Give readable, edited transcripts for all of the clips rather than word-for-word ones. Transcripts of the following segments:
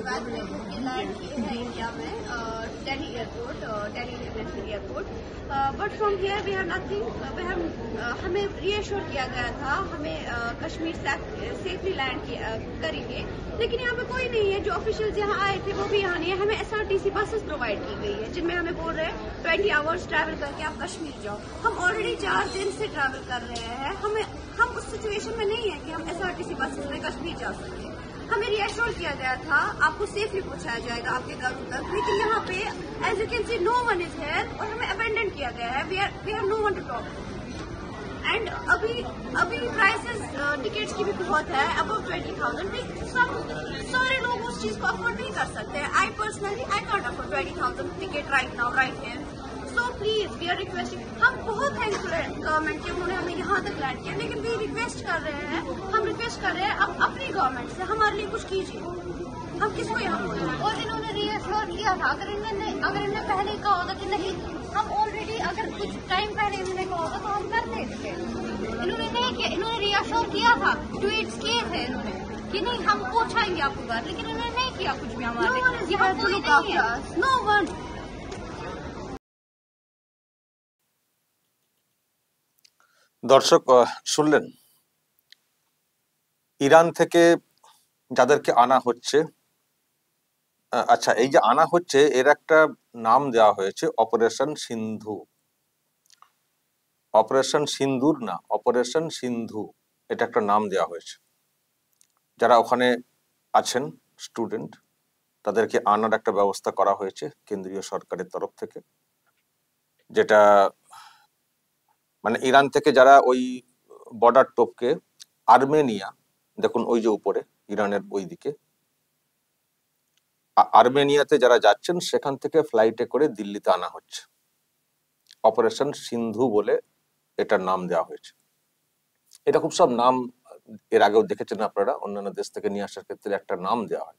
बाद में होके लैंड किए हैं इंडिया में Delhi airport, Delhi international airport. But from here we have nothing. हमें रीएश्योर किया गया था हमें कश्मीर सेफली लैंड करेंगे, लेकिन यहाँ पे कोई नहीं है। जो ऑफिशियल्स यहाँ आए थे वो भी यहाँ नहीं है। हमें एसआरटीसी बसेस प्रोवाइड की गई है जिनमें हमें बोल रहे हैं 20 आवर्स ट्रैवल करके आप कश्मीर जाओ। हम ऑलरेडी 4 दिन से ट्रैवल कर रहे हैं। हम उस सिचुएशन में नहीं है कि हम एसआरटीसी बसेस में कश्मीर जा सकते हैं। हमें रीएश्योर किया गया था आपको सेफली पहुंचाया जाएगा आपके घरों तक, लेकिन यहाँ पे as you can see no one is here और हमें अबेंडन किया गया है। We have no one to talk. And अभी प्राइसेस टिकट्स की भी बहुत है, अबव 20,000। सारे लोग उस चीज को अफोर्ड नहीं कर सकते हैं। I personally I can't afford 20,000 ticket right now right here. So please we are requesting. हम बहुत थैंकफुल है गवर्नमेंट के, उन्होंने हमें यहाँ तक लैंड किया, लेकिन वी रिक्वेस्ट कर रहे हैं अब अपनी गवर्नमेंट से हमारे लिए कुछ कीजिए। हम किसको यहाँ बोलें? और इन्होंने रीएश्योर किया था, अगर इन्होंने पहले कहा होता कि नहीं हम ऑलरेडी अगर कुछ टाइम पहले इन्होंने कहा होता तो हम कर देते। इन्होंने नहीं किया, इन्होंने रीएश्योर किया था, ट्वीट्स किए थे इन्होंने कि नहीं हम पहुंचाएंगे आपको घर, लेकिन इन्होंने नहीं किया कुछ भी हमारे। No one. দর্শক শুনলেন, ইরান থেকে যাদেরকে আনা হচ্ছে, আচ্ছা এই যে আনা হচ্ছে এর একটা নাম দেওয়া হয়েছে অপারেশন সিন্ধু। অপারেশন সিন্দুর না, অপারেশন সিন্ধু, এটা একটা নাম দেওয়া হয়েছে। যারা ওখানে আছেন স্টুডেন্ট তাদেরকে আনার একটা ব্যবস্থা করা হয়েছে কেন্দ্রীয় সরকারের তরফ থেকে, যেটা মানে ইরান থেকে যারা ওই বর্ডার টপকে আর্মেনিয়া, দেখুন ওই যে উপরে ইরানের ওই দিকে আর্মেনিয়াতে যারা যাচ্ছেন সেখান থেকে ফ্লাইটে করে দিল্লিতে আনা হচ্ছে। অপারেশন সিন্ধু বলে এটার নাম দেওয়া হয়েছে। এরকম সব নাম এর আগেও দেখেছেন আপনারা, অন্যান্য দেশ থেকে নিয়ে আসার ক্ষেত্রে একটা নাম দেওয়া হয়।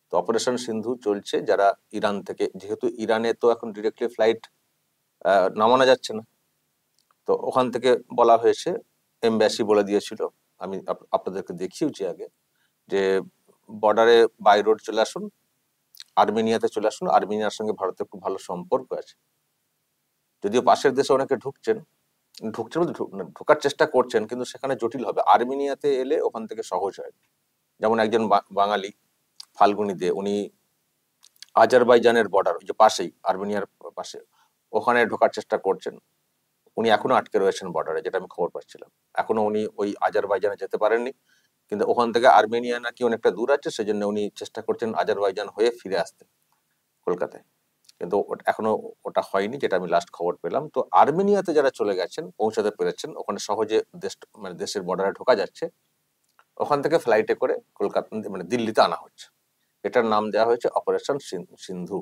তো অপারেশন সিন্ধু চলছে যারা ইরান থেকে, যেহেতু ইরানে তো এখন ডিরেক্টলি ফ্লাইট নামানো যাচ্ছে না, তো ওখান থেকে বলা হয়েছে, এমব্যাসি বলে দিয়েছিল, আমি আপনাদেরকে দেখিয়েছি আগে, যে বর্ডারে বাই রোড চলে আসুন, আর্মেনিয়াতে চলে আসুন। আর্মেনিয়ার সঙ্গে ভারতের খুব ভালো সম্পর্ক আছে, যদিও পাশের দেশে অনেকে ঢুকছেন বলতে ঢোকার চেষ্টা করছেন, কিন্তু সেখানে জটিল হবে। আর্মেনিয়াতে এলে ওখান থেকে সহজ হয়। যেমন একজন বাঙালি ফাল্গুনী দে, উনি আজারবাইজানের বর্ডার ওই যে পাশেই, আর্মেনিয়ার পাশে, ওখানে ঢোকার চেষ্টা করছেন। উনি এখনো আটকে রয়েছেন বর্ডারে, যেটা আমি খবর পাচ্ছিলাম। এখনো উনি ওই আজারবাইজানে যেতে পারেননি, কিন্তু ওখান থেকে আর্মেনিয়া নাকি অনেকটা দূর আছে, সেজন্য উনি চেষ্টা করছেন আজারবাইজান হয়ে ফিরে আসতে কলকাতায়, কিন্তু এখনো ওটা হয়নি, যেটা আমি লাস্ট খবর পেলাম। তো আর্মেনিয়াতে যারা চলে গেছেন, পৌঁছাতে পেরেছেন, ওখানে সহজে মানে দেশের বর্ডারে ঢোকা যাচ্ছে, ওখান থেকে ফ্লাইটে করে কলকাতা মানে দিল্লিতে আনা হচ্ছে। এটার নাম দেওয়া হয়েছে অপারেশন সিন্ধু।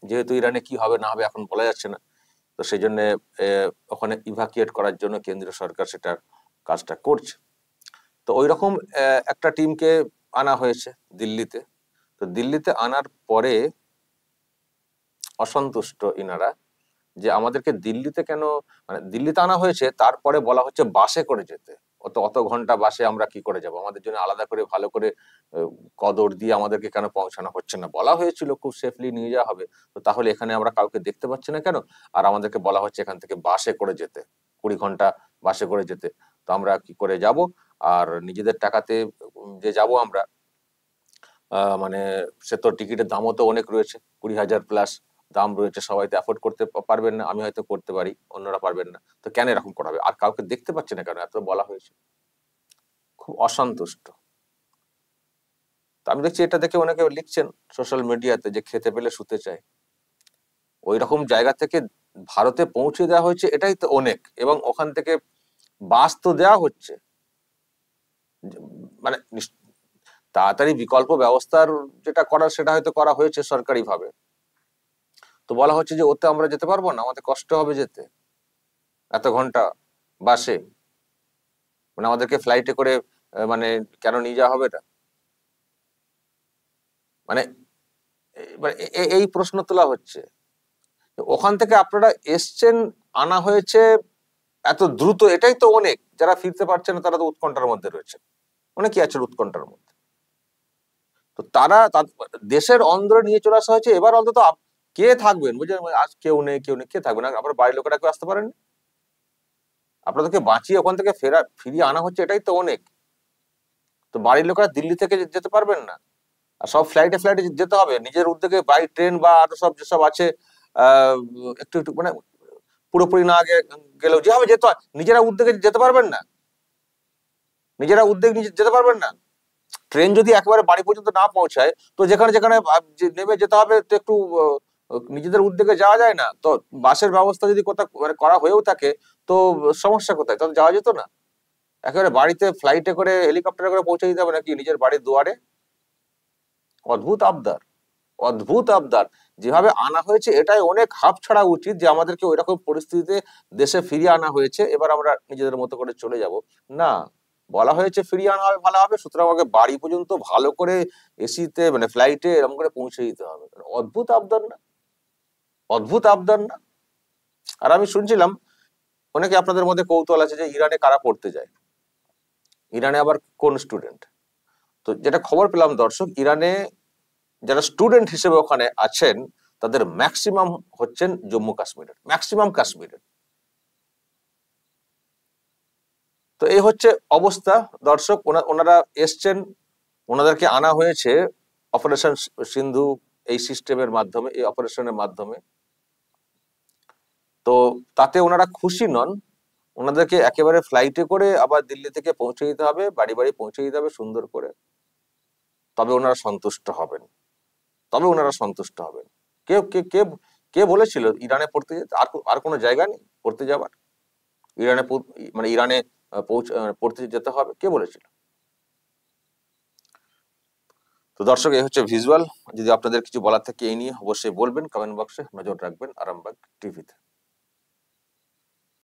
যেহেতু ইরানে কি হবে না হবে এখন বলা যাচ্ছে না, তো সেই জন্য ওখানে ইভাকুয়েট করার জন্য কেন্দ্রীয় সরকার সেটা কাজটা করছে। তো ওই রকম একটা টিমকে আনা হয়েছে দিল্লিতে। তো দিল্লিতে আনার পরে অসন্তুষ্ট ইনারা, যে আমাদেরকে দিল্লিতে কেন, মানে দিল্লিতে আনা হয়েছে, তারপরে বলা হচ্ছে বাসে করে যেতে। অত ঘন্টা বাসে আমরা কি করে যাব, আমাদের জন্য আলাদা করে ভালো করে কদর দিয়ে আমাদেরকে কেন পৌঁছানো হচ্ছে না? বলা হয়েছিল খুব সেফলি নিয়ে যাওয়া হবে, তো তাহলে এখানে আমরা কাউকে দেখতে পাচ্ছি না কেন? আর আমাদেরকে বলা হচ্ছে এখান থেকে বাসে করে যেতে, 20 ঘন্টা বাসে করে যেতে। তো আমরা কি করে যাব? আর নিজেদের টাকাতে যে যাব আমরা, মানে সে তো টিকিটের দামও তো অনেক রয়েছে, 20,000 প্লাস দাম রয়েছে, সবাই তো অ্যাফোর্ড করতে পারবেন না। আমি হয়তো করতে পারি, অন্যরা পারবেন না। তো কেন এরকম করা হবে? আর কাউকে দেখতে পাচ্ছে না কেন? এত বলা হয়েছে, খুব অসন্তুষ্ট। তো আমি দেখছি এটা দেখে অনেকে লিখছেন সোশ্যাল মিডিয়াতে যে খেতে পেলে শুতে চায়। ওই রকম জায়গা থেকে ভারতে পৌঁছে দেওয়া হয়েছে, এটাই তো অনেক। এবং ওখান থেকে বাস তো দেওয়া হচ্ছে, মানে তাড়াতাড়ি বিকল্প ব্যবস্থার যেটা করার সেটা হয়তো করা হয়েছে সরকারি ভাবে। তো বলা হচ্ছে যে ওতে আমরা যেতে পারবো না, আমাদের কষ্ট হবে যেতে এত ঘন্টা বাসে, মানে আমাদেরকে ফ্লাইটে করে মানে কেন নিয়ে যাওয়া হবে না? মানে এই প্রশ্ন তোলা হচ্ছে। ওখান থেকে আপনারা এসছেন, আনা হয়েছে এত দ্রুত, এটাই তো অনেক। যারা ফিরতে পারছে না তারা তো উৎকণ্ঠার মধ্যে রয়েছে, অনেকেই আছে উৎকণ্ঠার মধ্যে। তো তারা দেশের অন্দরে নিয়ে চলে আসা হয়েছে। এবার অন্তত কে থাকবেন বুঝলেন, আজ কেউ নেই কে থাকবেন, আপনার বাড়ির লোকেরা কেউ আসতে পারেন, আপনাদেরকে বাঁচিয়ে ওখান থেকে ফিরিয়ে আনা হচ্ছে, এটাই তো অনেক। তো বাড়ির লোকেরা দিল্লি থেকে যেতে পারবেন না, আর সব ফ্লাইটে যেতে হবে নিজের উদ্যোগে, বাই ট্রেন বা আরো সব যেসব আছে আহ একটু একটু মানে পুরোপুরি না গেলেও যেভাবে যেতে হয়, নিজেরা উদ্যোগে যেতে পারবেন না, নিজেরা উদ্যোগ নিয়ে যেতে পারবেন না। ট্রেন যদি একেবারে বাড়ি পর্যন্ত না পৌঁছায়, তো যেখানে যেখানে নেমে যেতে হবে, তো একটু নিজেদের উদ্যোগে যাওয়া যায় না? তো বাসের ব্যবস্থা যদি কোথাও মানে করা হয়েও থাকে, তো সমস্যা কোথায়? তাহলে যাওয়া যেত না? একেবারে বাড়িতে ফ্লাইটে করে হেলিকপ্টারে করে পৌঁছে দিতে হবে নাকি নিজের বাড়ির দুয়ারে? অদ্ভুত আবদার, অদ্ভুত আবদার। যেভাবে আনা হয়েছে এটাই অনেক হাঁপ ছাড়া উচিত, যে আমাদেরকে ওইরকম পরিস্থিতিতে দেশে ফিরিয়ে আনা হয়েছে, এবার আমরা নিজেদের মতো করে চলে যাব। না, বলা হয়েছে ফিরিয়ে আনা হবে, ভালো হবে, সুতরাং আমাকে বাড়ি পর্যন্ত ভালো করে এসিতে মানে ফ্লাইটে এরকম করে পৌঁছে দিতে হবে। অদ্ভুত আবদার না? অদ্ভুত আবদার না? আর আমি শুনছিলাম, অনেকে আপনাদের মধ্যে কৌতূহল আছে যে ইরানে কারা পড়তে যায়, ইরানে আবার কোন স্টুডেন্ট। তো যেটা খবর পেলাম দর্শক, ইরানে যারা স্টুডেন্ট হিসেবে ওখানে আছেন, তাদের ম্যাক্সিমাম হচ্ছেন জম্মু কাশ্মীরের, ম্যাক্সিমাম কাশ্মীরের। তো এই হচ্ছে অবস্থা দর্শক। ওনারা এসছেন, ওনাদেরকে আনা হয়েছে অপারেশন সিন্ধু এই সিস্টেমের মাধ্যমে, এই অপারেশনের মাধ্যমে। তো তাতে ওনারা খুশি নন, ওনাদেরকে একেবারে ফ্লাইটে করে আবার দিল্লি থেকে পৌঁছে দিতে হবে, বাড়ি বাড়ি পৌঁছে দিতে হবে সুন্দর করে, তবে ওনারা সন্তুষ্ট হবেন, তবে ওনারা সন্তুষ্ট হবেন। কে কে কে কে বলেছিল ইরানে পড়তে যেতে? আর কোনো জায়গা নেই পড়তে যাবার? ইরানে মানে ইরানে পড়তে যেতে হবে, কে বলেছিল? তো দর্শক, এই হচ্ছে ভিজুয়াল। যদি আপনাদের কিছু বলার থাকে এই নিয়ে, অবশ্যই বলবেন, কমেন্ট বক্সে নজর রাখবেন আরামবাগ টিভিতে।